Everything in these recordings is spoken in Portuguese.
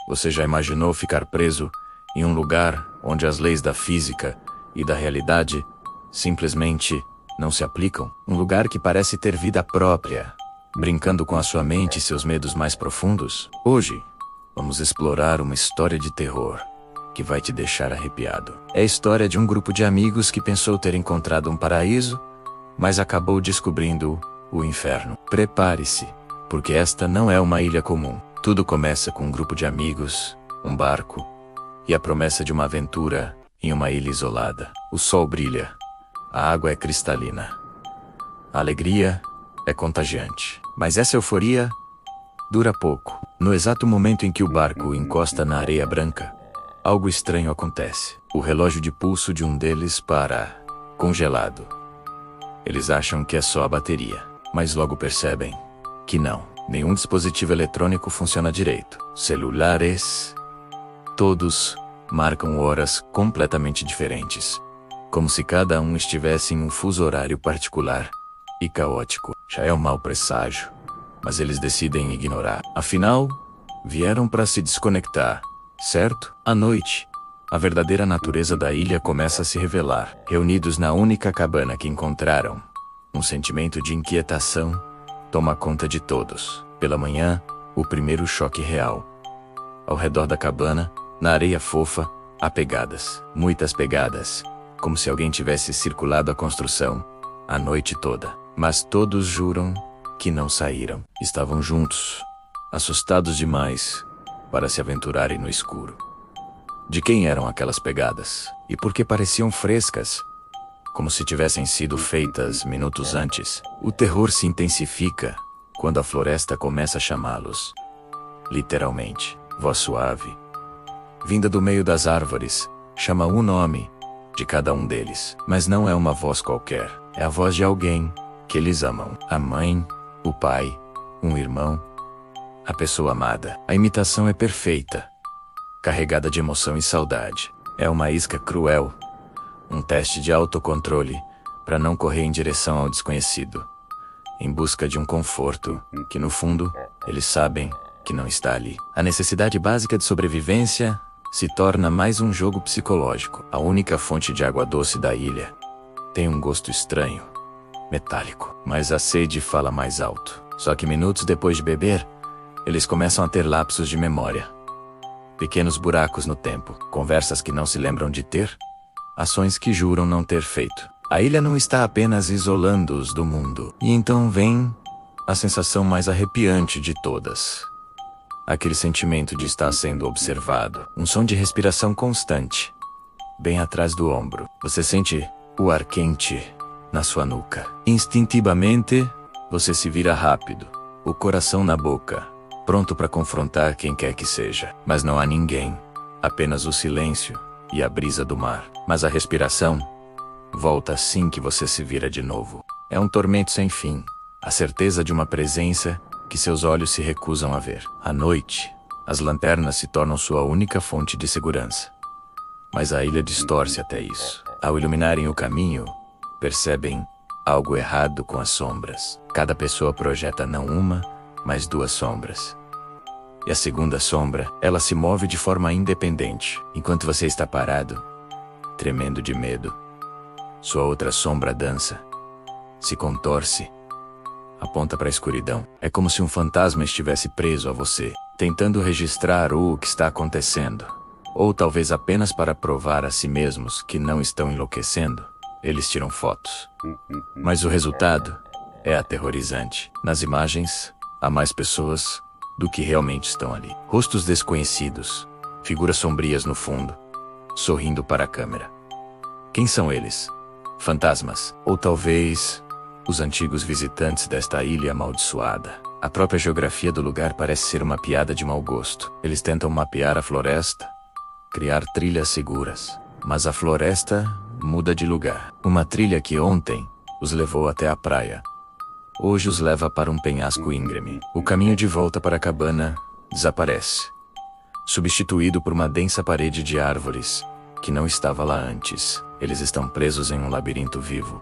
Você já imaginou ficar preso em um lugar onde as leis da física e da realidade simplesmente não se aplicam? Um lugar que parece ter vida própria, brincando com a sua mente e seus medos mais profundos? Hoje, vamos explorar uma história de terror que vai te deixar arrepiado. É a história de um grupo de amigos que pensou ter encontrado um paraíso, mas acabou descobrindo o inferno. Prepare-se, porque esta não é uma ilha comum. Tudo começa com um grupo de amigos, um barco e a promessa de uma aventura em uma ilha isolada. O sol brilha, a água é cristalina, a alegria é contagiante. Mas essa euforia dura pouco. No exato momento em que o barco encosta na areia branca, algo estranho acontece. O relógio de pulso de um deles para, congelado. Eles acham que é só a bateria, mas logo percebem que não. Nenhum dispositivo eletrônico funciona direito. Celulares, todos marcam horas completamente diferentes, como se cada um estivesse em um fuso horário particular e caótico. Já é um mau presságio, mas eles decidem ignorar. Afinal, vieram para se desconectar, certo? À noite, a verdadeira natureza da ilha começa a se revelar. Reunidos na única cabana que encontraram, um sentimento de inquietação toma conta de todos. Pela manhã, o primeiro choque real. Ao redor da cabana, na areia fofa, há pegadas. Muitas pegadas, como se alguém tivesse circulado a construção a noite toda. Mas todos juram que não saíram. Estavam juntos, assustados demais para se aventurarem no escuro. De quem eram aquelas pegadas? E por que pareciam frescas, como se tivessem sido feitas minutos antes? O terror se intensifica quando a floresta começa a chamá-los. Literalmente, voz suave, vinda do meio das árvores, chama o nome de cada um deles. Mas não é uma voz qualquer, é a voz de alguém que eles amam. A mãe, o pai, um irmão, a pessoa amada. A imitação é perfeita, carregada de emoção e saudade. É uma isca cruel, um teste de autocontrole para não correr em direção ao desconhecido, em busca de um conforto que, no fundo, eles sabem que não está ali. A necessidade básica de sobrevivência se torna mais um jogo psicológico. A única fonte de água doce da ilha tem um gosto estranho, metálico, mas a sede fala mais alto. Só que minutos depois de beber, eles começam a ter lapsos de memória. Pequenos buracos no tempo, conversas que não se lembram de ter, ações que juram não ter feito. A ilha não está apenas isolando-os do mundo. E então vem a sensação mais arrepiante de todas. Aquele sentimento de estar sendo observado. Um som de respiração constante, bem atrás do ombro. Você sente o ar quente na sua nuca. Instintivamente, você se vira rápido, o coração na boca, pronto para confrontar quem quer que seja. Mas não há ninguém, apenas o silêncio e a brisa do mar. Mas a respiração volta assim que você se vira de novo. É um tormento sem fim, a certeza de uma presença que seus olhos se recusam a ver. À noite, as lanternas se tornam sua única fonte de segurança. Mas a ilha distorce até isso. Ao iluminarem o caminho, percebem algo errado com as sombras. Cada pessoa projeta não uma, mas duas sombras. E a segunda sombra, ela se move de forma independente, enquanto você está parado, tremendo de medo. Sua outra sombra dança, se contorce, aponta para a escuridão. É como se um fantasma estivesse preso a você, tentando registrar o que está acontecendo. Ou talvez apenas para provar a si mesmos que não estão enlouquecendo, eles tiram fotos. Mas o resultado é aterrorizante. Nas imagens, há mais pessoas do que realmente estão ali. Rostos desconhecidos, figuras sombrias no fundo, sorrindo para a câmera. Quem são eles? Fantasmas? Ou talvez os antigos visitantes desta ilha amaldiçoada? A própria geografia do lugar parece ser uma piada de mau gosto. Eles tentam mapear a floresta, criar trilhas seguras. Mas a floresta muda de lugar. Uma trilha que ontem os levou até a praia, hoje os leva para um penhasco íngreme. O caminho de volta para a cabana desaparece, substituído por uma densa parede de árvores que não estava lá antes. Eles estão presos em um labirinto vivo,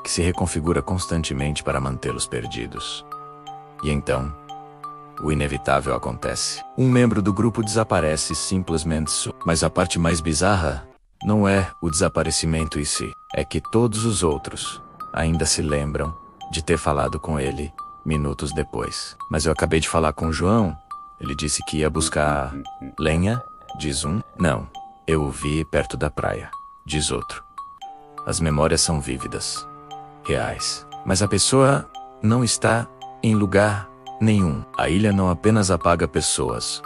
que se reconfigura constantemente para mantê-los perdidos. E então, o inevitável acontece. Um membro do grupo desaparece simplesmente. Mas a parte mais bizarra não é o desaparecimento em si, é que todos os outros ainda se lembram de ter falado com ele minutos depois. Mas eu acabei de falar com o João, ele disse que ia buscar lenha, diz um. Não, eu o vi perto da praia, diz outro. As memórias são vívidas, reais, mas a pessoa não está em lugar nenhum. A ilha não apenas apaga pessoas,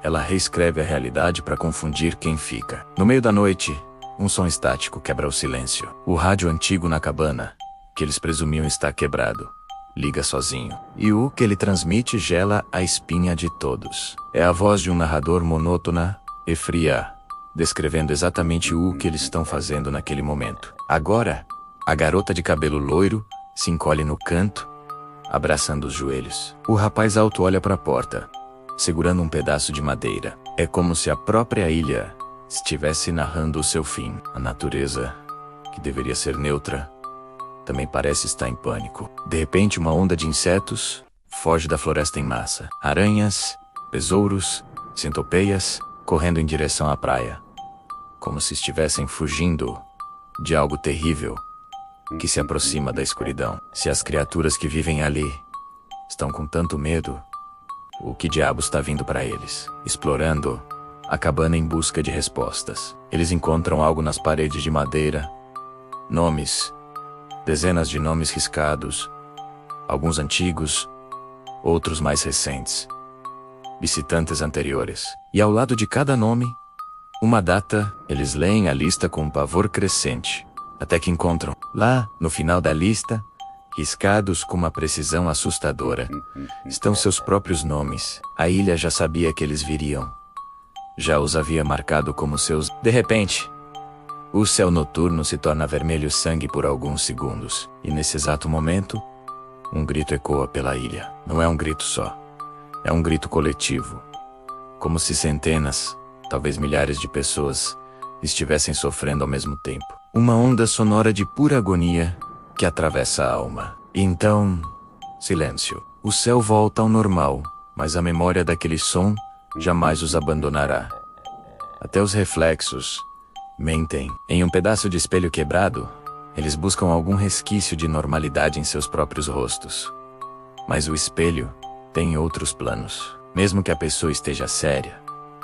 ela reescreve a realidade para confundir quem fica. No meio da noite, um som estático quebra o silêncio. O rádio antigo na cabana, que eles presumiam estar quebrado, liga sozinho. E o que ele transmite gela a espinha de todos. É a voz de um narrador monótona e fria, descrevendo exatamente o que eles estão fazendo naquele momento. Agora, a garota de cabelo loiro se encolhe no canto, abraçando os joelhos. O rapaz alto olha para a porta, segurando um pedaço de madeira. É como se a própria ilha estivesse narrando o seu fim. A natureza, que deveria ser neutra, também parece estar em pânico. De repente, uma onda de insetos foge da floresta em massa. Aranhas, besouros, centopeias, correndo em direção à praia, como se estivessem fugindo de algo terrível que se aproxima da escuridão. Se as criaturas que vivem ali estão com tanto medo, o que diabo está vindo para eles? Explorando a cabana em busca de respostas, eles encontram algo nas paredes de madeira. Nomes, dezenas de nomes riscados, alguns antigos, outros mais recentes, visitantes anteriores. E ao lado de cada nome, uma data. Eles leem a lista com um pavor crescente, até que encontram, lá, no final da lista, riscados com uma precisão assustadora, estão seus próprios nomes. A ilha já sabia que eles viriam. Já os havia marcado como seus. De repente, o céu noturno se torna vermelho sangue por alguns segundos. E nesse exato momento, um grito ecoa pela ilha. Não é um grito só. É um grito coletivo. Como se centenas, talvez milhares de pessoas estivessem sofrendo ao mesmo tempo. Uma onda sonora de pura agonia que atravessa a alma. E então, silêncio. O céu volta ao normal, mas a memória daquele som jamais os abandonará. Até os reflexos mentem. Em um pedaço de espelho quebrado, eles buscam algum resquício de normalidade em seus próprios rostos. Mas o espelho tem outros planos. Mesmo que a pessoa esteja séria,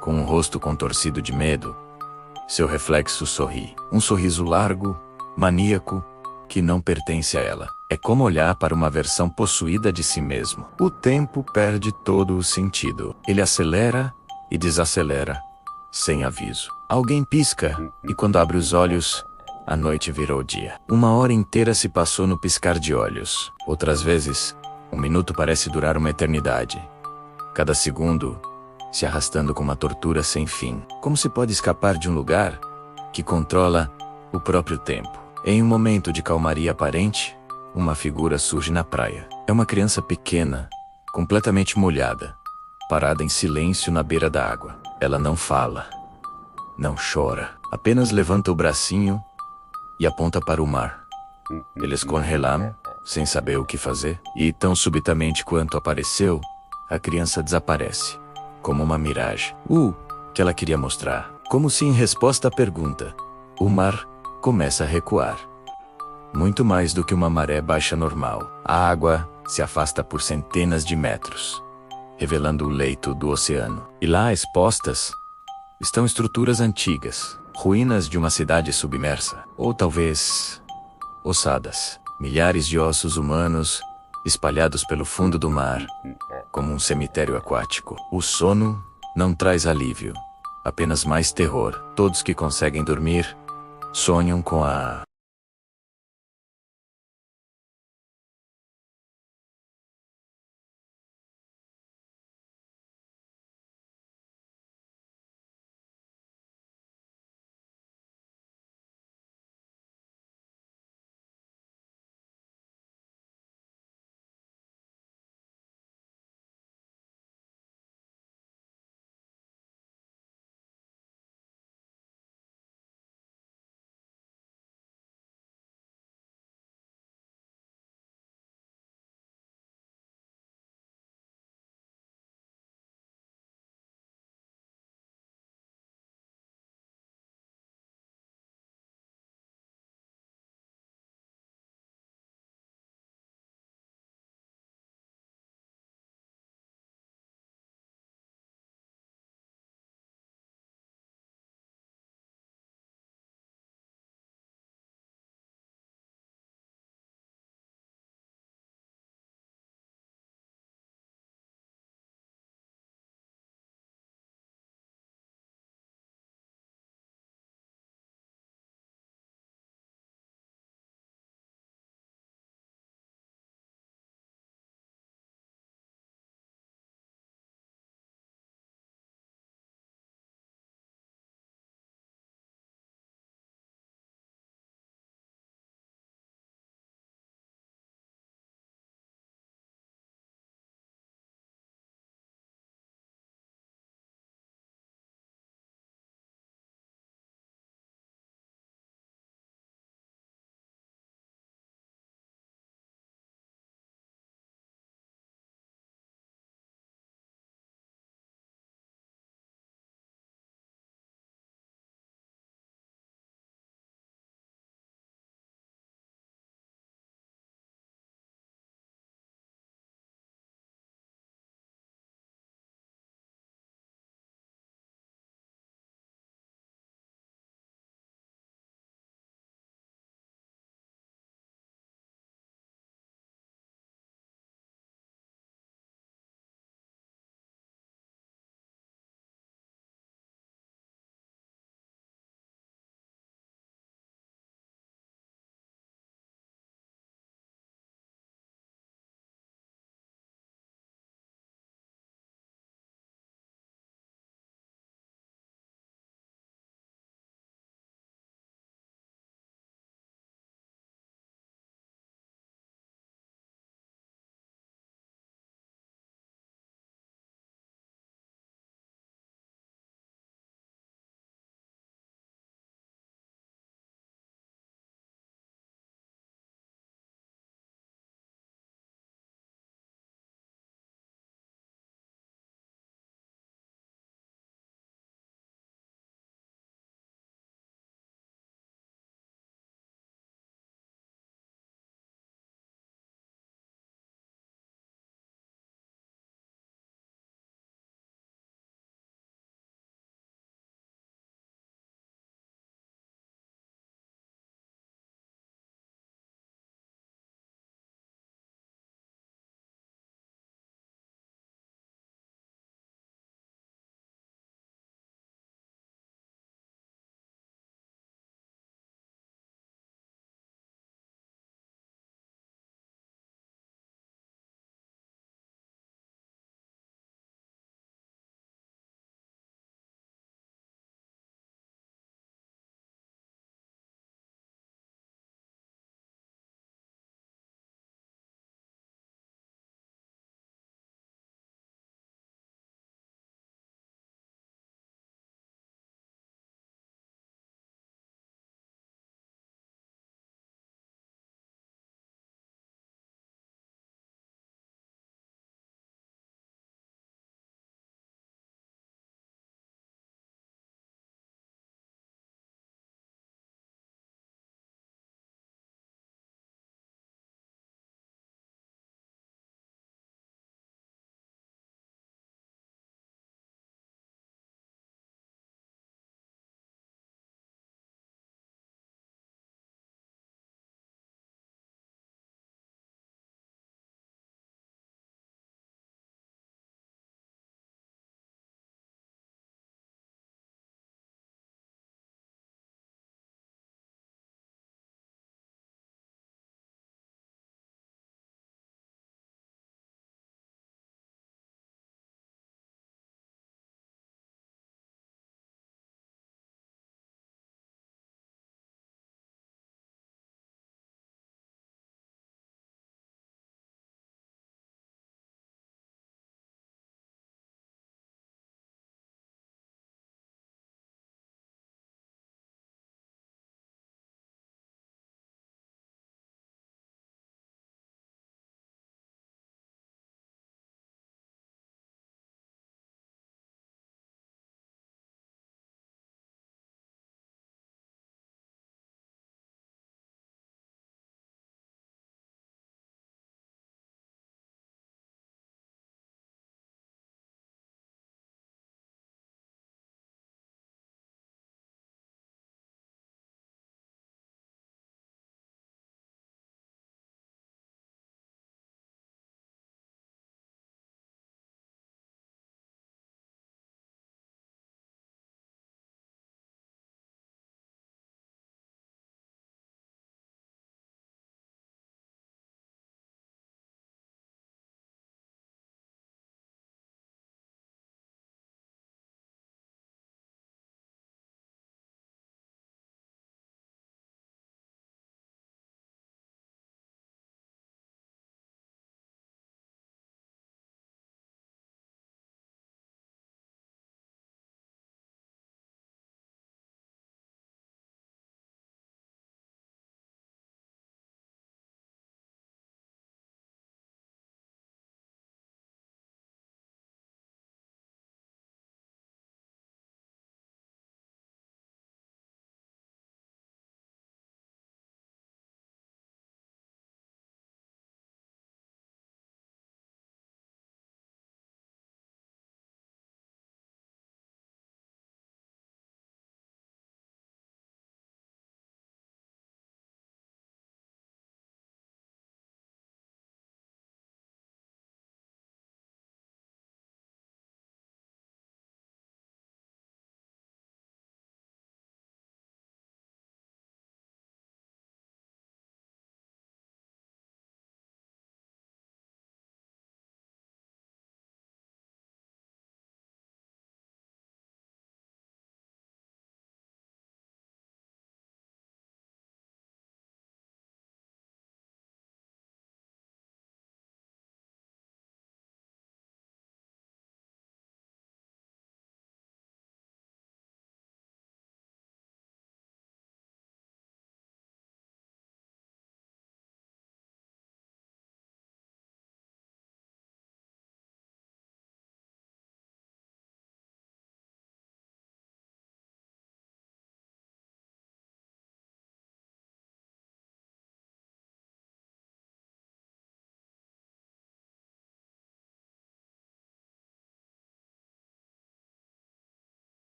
com um rosto contorcido de medo, seu reflexo sorri. Um sorriso largo, maníaco, que não pertence a ela. É como olhar para uma versão possuída de si mesmo. O tempo perde todo o sentido. Ele acelera e desacelera, sem aviso. Alguém pisca, e quando abre os olhos, a noite virou dia. Uma hora inteira se passou no piscar de olhos. Outras vezes, um minuto parece durar uma eternidade. Cada segundo se arrastando com uma tortura sem fim. Como se pode escapar de um lugar que controla o próprio tempo? Em um momento de calmaria aparente, uma figura surge na praia. É uma criança pequena, completamente molhada, parada em silêncio na beira da água. Ela não fala, não chora, apenas levanta o bracinho e aponta para o mar. Eles congelam, sem saber o que fazer, e tão subitamente quanto apareceu, a criança desaparece, como uma miragem. Que ela queria mostrar. Como se em resposta à pergunta, o mar começa a recuar. Muito mais do que uma maré baixa normal. A água se afasta por centenas de metros, revelando o leito do oceano. E lá expostas estão estruturas antigas, ruínas de uma cidade submersa. Ou talvez ossadas. Milhares de ossos humanos espalhados pelo fundo do mar, como um cemitério aquático. O sono não traz alívio, apenas mais terror. Todos que conseguem dormir sonham com a